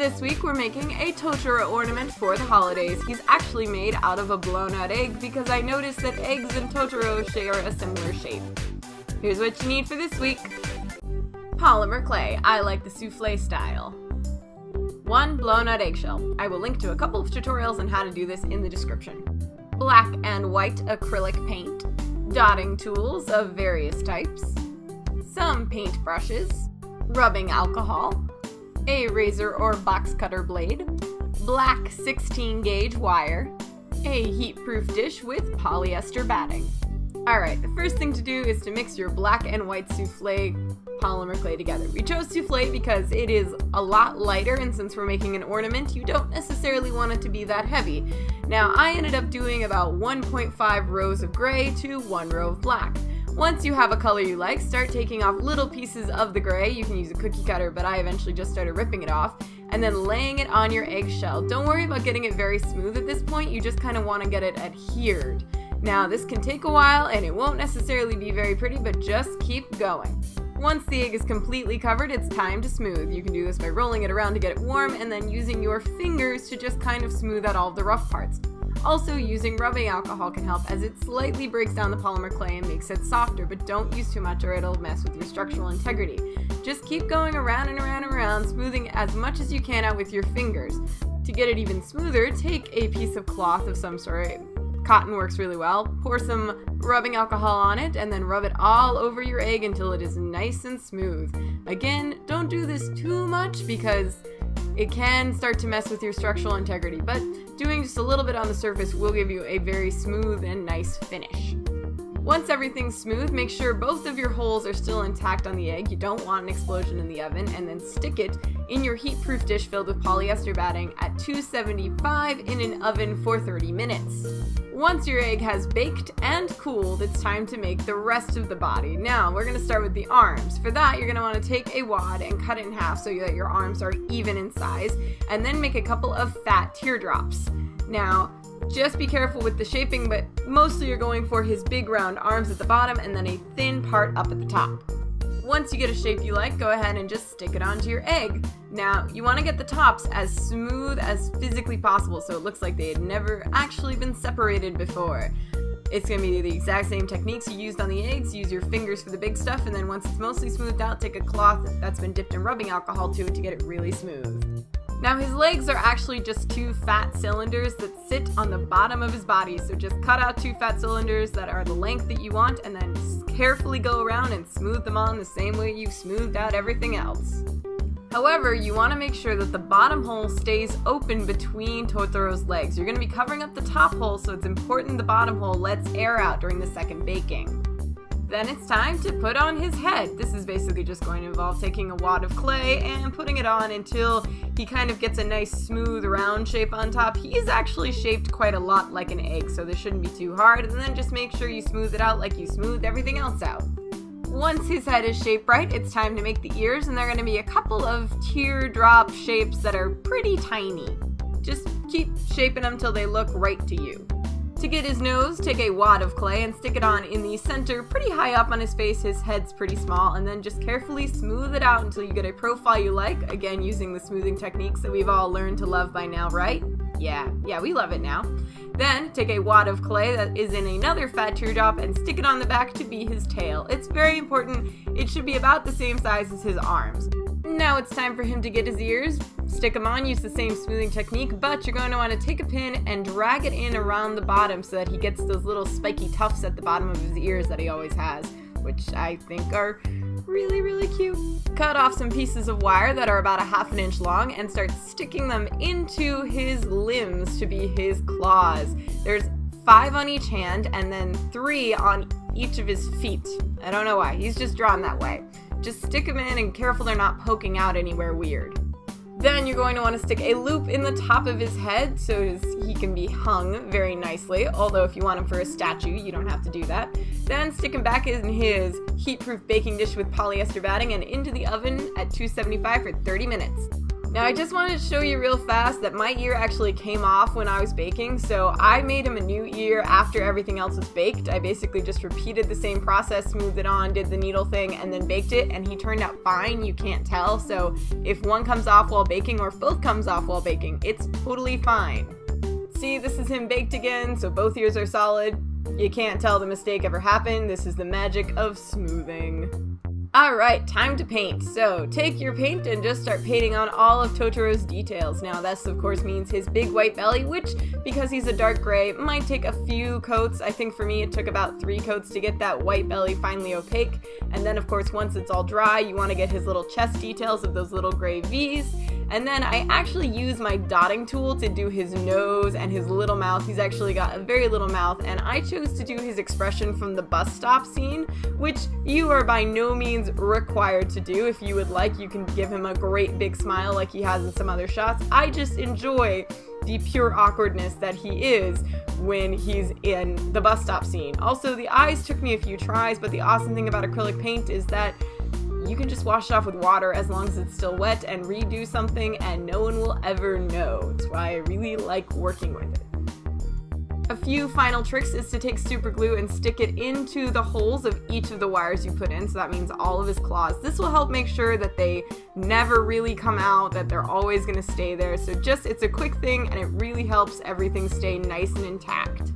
This week we're making a Totoro ornament for the holidays. He's actually made out of a blown out egg because I noticed that eggs and Totoro share a similar shape. Here's what you need for this week. Polymer clay. I like the souffle style. 1 blown out eggshell. I will link to a couple of tutorials on how to do this in the description. Black and white acrylic paint. Dotting tools of various types. Some paint brushes. Rubbing alcohol. A razor or box cutter blade, black 16 gauge wire, a heat-proof dish with polyester batting. Alright, the first thing to do is to mix your black and white souffle polymer clay together. We chose souffle because it is a lot lighter, and since we're making an ornament, you don't necessarily want it to be that heavy. Now, I ended up doing about 1.5 rows of gray to 1 row of black. Once you have a color you like, start taking off little pieces of the gray. You can use a cookie cutter, but I eventually just started ripping it off, and then laying it on your eggshell. Don't worry about getting it very smooth at this point, you just kind of want to get it adhered. Now, this can take a while, and it won't necessarily be very pretty, but just keep going. Once the egg is completely covered, it's time to smooth. You can do this by rolling it around to get it warm, and then using your fingers to just kind of smooth out all of the rough parts. Also, using rubbing alcohol can help as it slightly breaks down the polymer clay and makes it softer, but don't use too much or it'll mess with your structural integrity. Just keep going around and around and around, smoothing as much as you can out with your fingers. To get it even smoother, take a piece of cloth of some sort. Cotton works really well. Pour some rubbing alcohol on it and then rub it all over your egg until it is nice and smooth. Again, don't do this too much because it can start to mess with your structural integrity, but doing just a little bit on the surface will give you a very smooth and nice finish. Once everything's smooth, make sure both of your holes are still intact on the egg. You don't want an explosion in the oven, and then stick it in your heat-proof dish filled with polyester batting at 275 in an oven for 30 minutes. Once your egg has baked and cooled, it's time to make the rest of the body. Now, we're going to start with the arms. For that, you're going to want to take a wad and cut it in half so that your arms are even in size, and then make a couple of fat teardrops. Now, just be careful with the shaping, but mostly you're going for his big round arms at the bottom and then a thin part up at the top. Once you get a shape you like, go ahead and just stick it onto your egg. Now, you want to get the tops as smooth as physically possible so it looks like they had never actually been separated before. It's going to be the exact same techniques you used on the eggs. Use your fingers for the big stuff, and then once it's mostly smoothed out, take a cloth that's been dipped in rubbing alcohol to it to get it really smooth. Now, his legs are actually just 2 fat cylinders that sit on the bottom of his body, so just cut out 2 fat cylinders that are the length that you want, and then carefully go around and smooth them on the same way you've smoothed out everything else. However, you want to make sure that the bottom hole stays open between Totoro's legs. You're going to be covering up the top hole, so it's important the bottom hole lets air out during the second baking. Then it's time to put on his head. This is basically just going to involve taking a wad of clay and putting it on until he kind of gets a nice smooth round shape on top. He is actually shaped quite a lot like an egg, so this shouldn't be too hard, and then just make sure you smooth it out like you smoothed everything else out. Once his head is shaped right, it's time to make the ears, and they're going to be a couple of teardrop shapes that are pretty tiny. Just keep shaping them till they look right to you. To get his nose, take a wad of clay and stick it on in the center, pretty high up on his face. His head's pretty small, and then just carefully smooth it out until you get a profile you like, again using the smoothing techniques that we've all learned to love by now, right? Yeah, we love it now. Then, take a wad of clay that is in another fat teardrop and stick it on the back to be his tail. It's very important, it should be about the same size as his arms. Now it's time for him to get his ears. Stick them on, use the same smoothing technique, but you're going to want to take a pin and drag it in around the bottom so that he gets those little spiky tufts at the bottom of his ears that he always has, which I think are really, really cute. Cut off some pieces of wire that are about 1/2 inch long and start sticking them into his limbs to be his claws. There's 5 on each hand and then 3 on each of his feet. I don't know why, he's just drawn that way. Just stick them in and careful they're not poking out anywhere weird. Then you're going to want to stick a loop in the top of his head so he can be hung very nicely, although if you want him for a statue, you don't have to do that. Then stick him back in his heat-proof baking dish with polyester batting and into the oven at 275 for 30 minutes. Now I just wanted to show you real fast that my ear actually came off when I was baking, so I made him a new ear after everything else was baked. I basically just repeated the same process, smoothed it on, did the needle thing, and then baked it, and he turned out fine. You can't tell, so if one comes off while baking or if both comes off while baking, it's totally fine. See, this is him baked again, so both ears are solid. You can't tell the mistake ever happened. This is the magic of smoothing. Alright, time to paint. So, take your paint and just start painting on all of Totoro's details. Now, this of course means his big white belly, which, because he's a dark gray, might take a few coats. I think for me it took about 3 coats to get that white belly finally opaque. And then of course, once it's all dry, you want to get his little chest details of those little gray V's. And then I actually use my dotting tool to do his nose and his little mouth. He's actually got a very little mouth, and I chose to do his expression from the bus stop scene, which you are by no means required to do. If you would like, you can give him a great big smile like he has in some other shots. I just enjoy the pure awkwardness that he is when he's in the bus stop scene. Also, the eyes took me a few tries, but the awesome thing about acrylic paint is that you can just wash it off with water as long as it's still wet and redo something, and no one will ever know. That's why I really like working with it. A few final tricks is to take super glue and stick it into the holes of each of the wires you put in, so that means all of his claws. This will help make sure that they never really come out, that they're always going to stay there. So it's a quick thing, and it really helps everything stay nice and intact.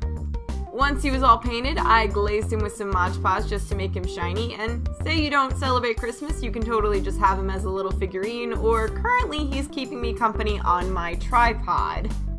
Once he was all painted, I glazed him with some Mod Podge just to make him shiny, and say you don't celebrate Christmas, you can totally just have him as a little figurine, or currently he's keeping me company on my tripod.